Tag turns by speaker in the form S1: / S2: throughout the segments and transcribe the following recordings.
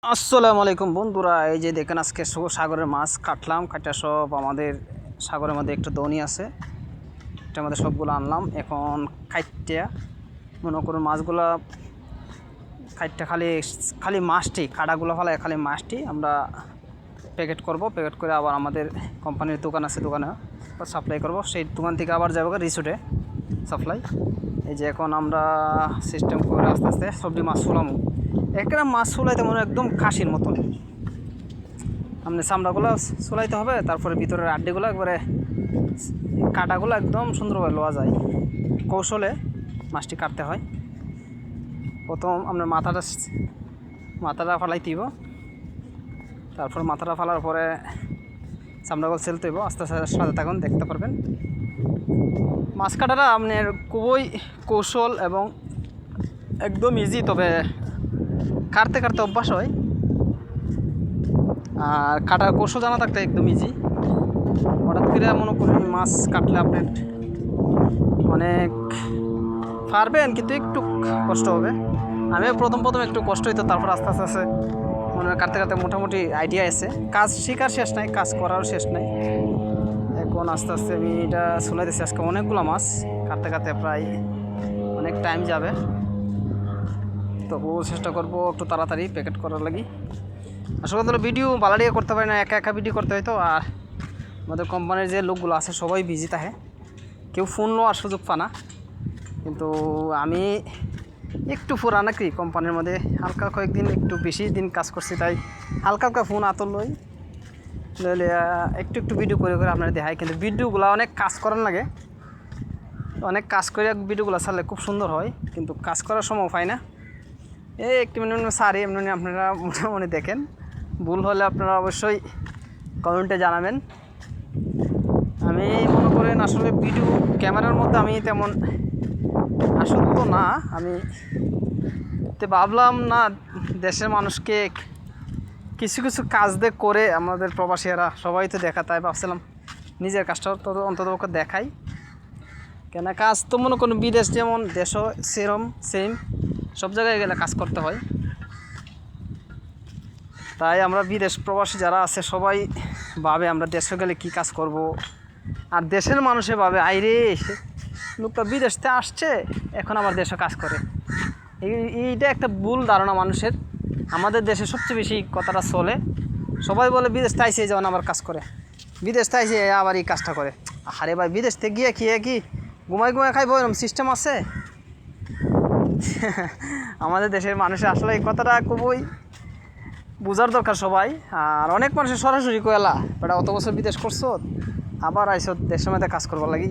S1: আসসালামু আলাইকুম বন্ধুরা, এই যে দেখেন আজকে সাগরের মাছ কাটলাম। কাটা সব আমাদের সাগরের মধ্যে একটা দনি আছে, এটার মধ্যে সবগুলো আনলাম। এখন কাইটটা মনে করুন মাছগুলো কাইটটা খালি খালি মাছটি কাটাগুলো ফেলায় খালি মাছটি আমরা প্যাকেট করব। প্যাকেট করে আবার আমাদের কোম্পানির দোকান আছে, দোকানে সাপ্লাই করব। সেই দোকান থেকে আবার যাবো রিসোর্টে সাপ্লাই। এই যে এখন আমরা সিস্টেম করে আস্তে আস্তে সবজি মাছ ফুলামো। একটা মাছ চুলাইতে মনে একদম খাসির মতন আপনি চামড়াগুলো চুলাইতে হবে, তারপরে ভিতরের আড্ডিগুলো একবারে কাটাগুলো একদম সুন্দরভাবে লওয়া যায়। কৌশলে মাছটি কাটতে হয়। প্রথম আপনার মাথাটা ফালাই দিব, তারপর মাথাটা ফালার পরে চামড়াগুলো সেলতে হইব। আস্তে আস্তে সাথে থাকুন, দেখতে পারবেন। মাছ কাটাটা আপনার খুবই কৌশল এবং একদম ইজি, তবে কাটতে কাটতে অভ্যাস হয়। আর কাটার কৌশল জানা থাকলে একদম ইজি। হঠাৎ করে মনে করুন মাছ কাটলে আপনি অনেক পারবেন, কিন্তু একটু কষ্ট হবে। আমিও প্রথম একটু কষ্ট হইতো, তারপর আস্তে আস্তে আস্তে মনে হয় কাটতে কাটতে মোটামুটি আইডিয়া এসে। কাজ শেখার শেষ নাই, কাজ করারও শেষ নাই। এখন আস্তে আস্তে আমি এটা চলাইতেছি। আজকে অনেকগুলো মাছ কাটতে কাটতে প্রায় অনেক টাইম যাবে, তবুও চেষ্টা করবো একটু তাড়াতাড়ি প্যাকেট করার লাগি। আসলে তো ভিডিও বালাডিয়া করতে পারি না, একা একা ভিডিও করতে হয়তো। আর আমাদের কোম্পানির যে লোকগুলো আছে সবাই বিজি থাকে, কেউ ফোন নেওয়ার সুযোগ পায় না। কিন্তু আমি একটু পুরানা কি কোম্পানির মধ্যে হালকা কয়েকদিন একটু বেশি দিন কাজ করছি, তাই হালকা হালকা ফোন আতর লইলে একটু একটু ভিডিও করে করে আপনারা দেখায়। কিন্তু ভিডিওগুলো অনেক কাজ করার লাগে, অনেক কাজ করে ভিডিওগুলো ছাড়লে খুব সুন্দর হয়, কিন্তু কাজ করার সময় পাই না। এই একটু মিনিট সারি এমনি আপনারা মোটামুটি দেখেন। ভুল হলে আপনারা অবশ্যই কমেন্টে জানাবেন। আমি মনে করেন আসলে ভিডিও ক্যামেরার মধ্যে আমি তেমন আসক্ত না। আমি ভাবলাম না, দেশের মানুষকে কিছু কিছু কাজ করে আমাদের প্রবাসীরা সবাই তো দেখা, তাই ভাবছিলাম নিজের কাজটা তো অন্তত দেখাই। কেন কাজ তো মনে করুন বিদেশ যেমন দেশও সেম সব জায়গায় গেলে কাজ করতে হয়। তাই আমরা বিদেশ প্রবাসী যারা আছে সবাই ভাবে আমরা দেশে গেলে কী কাজ করব। আর দেশের মানুষে ভাবে আইরে লোকটা বিদেশ থেকে আসছে, এখন আবার দেশে কাজ করে। এইটা একটা ভুল ধারণা মানুষের। আমাদের দেশে সবচেয়ে বেশি কথাটা চলে। সবাই বলে বিদেশ থেকে আইসে যখন আবার কাজ করে, বিদেশ থেকে আইসে আবার এই কাজটা করে। আরে ভাই, বিদেশ থেকে গিয়ে কি ঘুমাই খাইব এরকম সিস্টেম আছে? আমাদের দেশের মানুষের আসলে এই কথাটা খুবই বোঝার দরকার সবাই। আর অনেক মানুষের সরাসরি কয়লা বেটা অত বছর বিদেশ করছো, আবার আইসো দেশের মধ্যে কাজ করবার লাগি।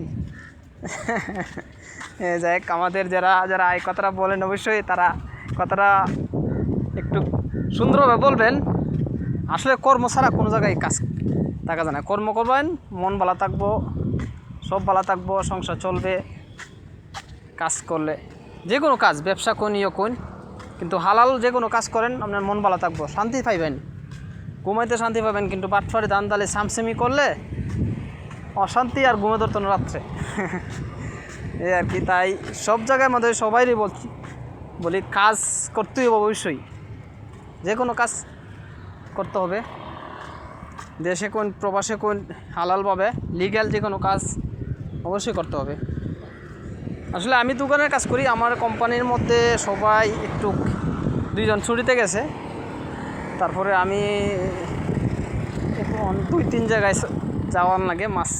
S1: যাই হোক, আমাদের যারা এই কথাটা বলেন অবশ্যই তারা কথাটা একটু সুন্দরভাবে বলবেন। আসলে কর্ম ছাড়া কোনো জায়গায় কাজ থাকা যায় না। কর্ম করবেন, মন ভালো থাকবো, সব ভালো থাকবো, সংসার চলবে। কাজ করলে যে কোনো কাজ, ব্যবসা কোন কোন, কিন্তু হালাল যে কোনো কাজ করেন আপনার মন ভালো থাকবো, শান্তি পাইবেন, ঘুমাইতে শান্তি পাবেন। কিন্তু বাটফারি দান্দালি সামসেমি করলে অশান্তি আর ঘুমে ধরতো না রাত্রে। এই আর কি। তাই সব জায়গায় মধ্যে সবাইরই বলি কাজ করতেই হবে অবশ্যই, যে কোনো কাজ করতে হবে। দেশে কোন প্রবাসে কোন হালালভাবে লিগ্যাল যে কোনো কাজ অবশ্যই করতে হবে। আসলে আমি দোকানের কাজ করি, আমার কোম্পানির মধ্যে সবাই একটু 2জন ছুটিতে গেছে। তারপরে আমি এখন 2-3 জায়গায় যাওয়ার লাগে মাছ